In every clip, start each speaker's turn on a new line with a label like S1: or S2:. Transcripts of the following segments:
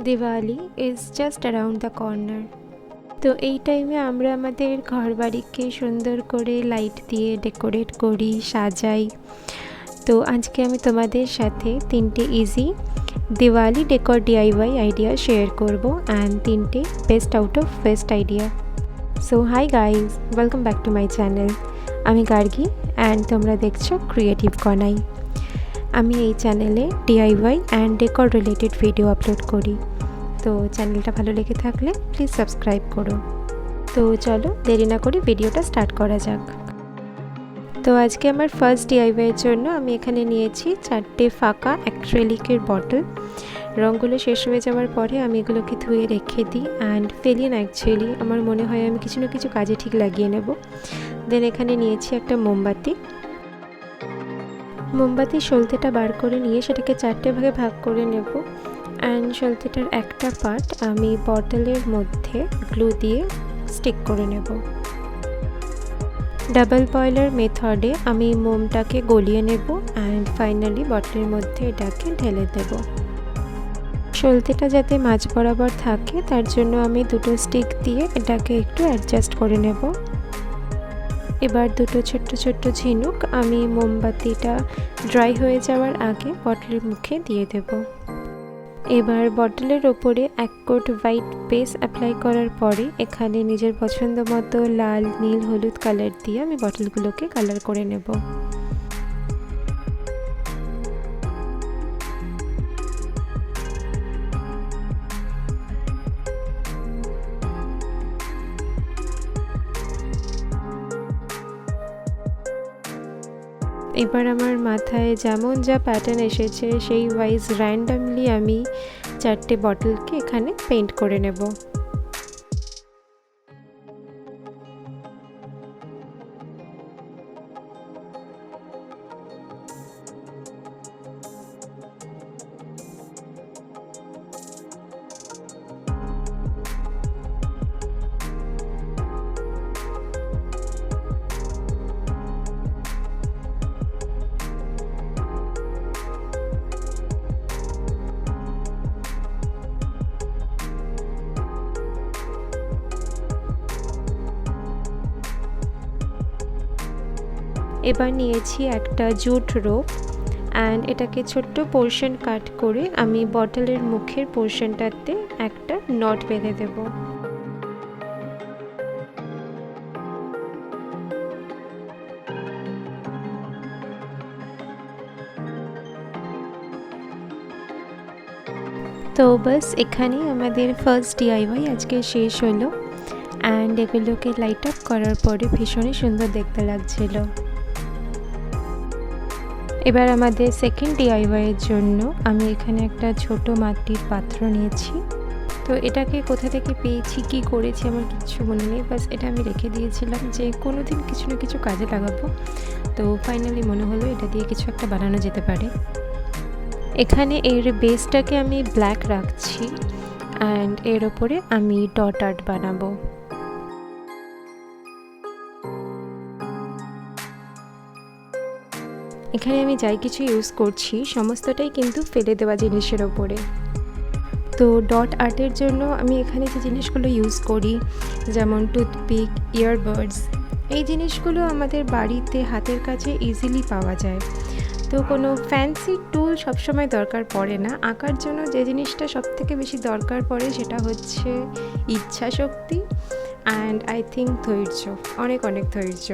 S1: Diwali is just around the corner. তো এই টাইমে আমরা আমাদের ঘরবাড়িকে সুন্দর করে লাইট দিয়ে ডেকোরেট করি, সাজাই। তো আজকে আমি তোমাদের সাথে 3টে easy Diwali decor DIY idea share করব অ্যান্ড 3টে best out of West idea. So hi guys, welcome back to my channel. আমি গার্গি অ্যান্ড তোমরা দেখছো ক্রিয়েটিভ গনাই। আমি এই চ্যানেলে DIY and decor related video upload করি। তো চ্যানেলটা ভালো লেগে থাকলে প্লিজ সাবস্ক্রাইব করো। তো চলো দেরি না করে ভিডিওটা স্টার্ট করা যাক। তো আজকে আমার ফার্স্ট DIY-এর জন্য আমি এখানে নিয়েছি 4টে ফাঁকা অ্যাক্রিলিকের বটল। রঙগুলো শেষ হয়ে যাওয়ার পরে আমি এগুলোকে ধুয়ে রেখে দিই অ্যান্ড ফেলি না, অ্যাকচুয়ালি আমার মনে হয় আমি কিছু না কিছু কাজে ঠিক লাগিয়ে নেব। দেন এখানে নিয়েছি একটা মোমবাতির সলতেটা বার করে নিয়ে সেটাকে 4টে ভাগে ভাগ করে নেব অ্যান্ড সলতেটার একটা পার্ট আমি বটলের মধ্যে গ্লু দিয়ে স্টিক করে নেব। ডাবল বয়লার মেথডে আমি মোমটাকে গলিয়ে নেব অ্যান্ড ফাইনালি বটলের মধ্যে এটাকে ঢেলে দেব। সলতেটা যাতে মাঝ বরাবর থাকে তার জন্য আমি 2টো স্টিক দিয়ে এটাকে একটু অ্যাডজাস্ট করে নেব। এবার 2টো ছোট্ট ছোট্ট ঝিনুক আমি মোমবাতিটা ড্রাই হয়ে যাওয়ার আগে বটলের মুখে দিয়ে দেব। এবার বটলের ওপরে 1 কোট হোয়াইট বেস অ্যাপ্লাই করার পরে এখানে নিজের পছন্দ মতো লাল, নীল, হলুদ কালার দিয়ে আমি বটলগুলোকে কালার করে নেব। এবার আমার মাথায় যেমন যা প্যাটার্ন এসেছে সেই ওয়াইজ র্যান্ডামলি আমি 4টে বটলকে এখানে পেইন্ট করে নেব। এবার নিয়েছি একটা জুট রোপ অ্যান্ড এটাকে ছোট্ট পোর্শন কাট করে আমি বটলের মুখের পোর্শনটাতে একটা নট বেঁধে দেব। তো বাস এখানেই আমাদের ফার্স্ট DIY আজকে শেষ হলো অ্যান্ড এগুলোকে লাইট আপ করার পরে ভীষণই সুন্দর দেখতে লাগছিল। এবার আমাদের সেকেন্ড DIY-এর জন্য আমি এখানে একটা ছোট মাটির পাত্র নিয়েছি। তো এটাকে কোথা থেকে পেয়েছি, কি করেছি আমার কিচ্ছু মনে নেই, বাস এটা আমি রেখে দিয়েছিলাম যে কোনো দিন কিছু না কিছু কাজে লাগাবো। তো ফাইনালি মনে হলো এটা দিয়ে কিছু একটা বানানো যেতে পারে। এখানে এর বেসটাকে আমি ব্ল্যাক রাখছি অ্যান্ড এর ওপরে আমি ডট আর্ট বানাবো। এখানে আমি যাই কিছু ইউজ করছি সমস্তটাই কিন্তু ফেলে দেওয়া জিনিসের ওপরে। তো ডট আর্টের জন্য আমি এখানে যে জিনিসগুলো ইউজ করি যেমন টুথপিক, ইয়ারবাডস, এই জিনিসগুলো আমাদের বাড়িতে হাতের কাছে ইজিলি পাওয়া যায়। তো কোনো ফ্যান্সি টুল সবসময় দরকার পড়ে না। আঁকার জন্য যে জিনিসটা সবথেকে বেশি দরকার পড়ে সেটা হচ্ছে ইচ্ছা শক্তি অ্যান্ড আই থিঙ্ক ধৈর্য, অনেক অনেক ধৈর্য।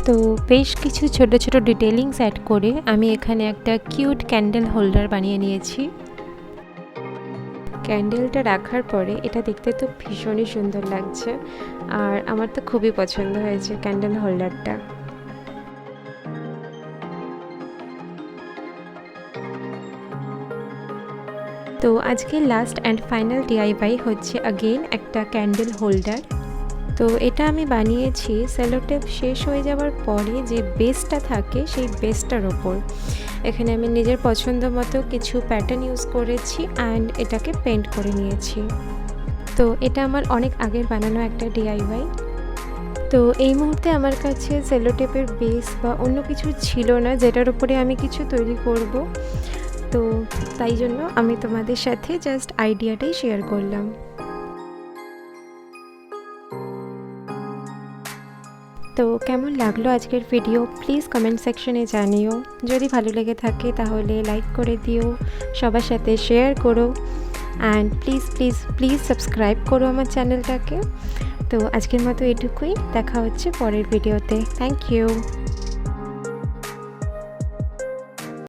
S1: তো বেশ কিছু ছোট ছোট ডিটেলিংস অ্যাড করে আমি এখানে একটা কিউট ক্যান্ডেল হোল্ডার বানিয়ে নিয়েছি। ক্যান্ডেলটা রাখার পরে এটা দেখতে তো ভীষণই সুন্দর লাগছে আর আমার তো খুবই পছন্দ হয়েছে ক্যান্ডেল হোল্ডারটা। তো আজকে লাস্ট অ্যান্ড ফাইনাল ডিআইওয়াই হচ্ছে अगेन একটা ক্যান্ডেল হোল্ডার। তো এটা আমি বানিয়েছি সেলোটেপ শেষ হয়ে যাওয়ার পরে যে বেসটা থাকে সেই বেসটার ওপর। এখানে আমি নিজের পছন্দ মতো কিছু প্যাটার্ন ইউজ করেছি অ্যান্ড এটাকে পেন্ট করে নিয়েছি। তো এটা আমার অনেক আগের বানানো একটা ডিআইওয়াই। তো এই মুহূর্তে আমার কাছে সেলোটেপের বেস বা অন্য কিছু ছিল না যেটার উপরে আমি কিছু তৈরি করব। তো তাই জন্য আমি তোমাদের সাথে জাস্ট আইডিয়াটাই শেয়ার করলাম। তো কেমন লাগলো আজকের ভিডিও প্লিজ কমেন্ট সেকশনে জানিও। যদি ভালো লেগে থাকে তাহলে লাইক করে দিও, সবার সাথে শেয়ার করো and please please please subscribe করো আমার চ্যানেলটাকে। তো আজকের মতো এটুকুই, দেখা হচ্ছে পরের ভিডিওতে। Thank you.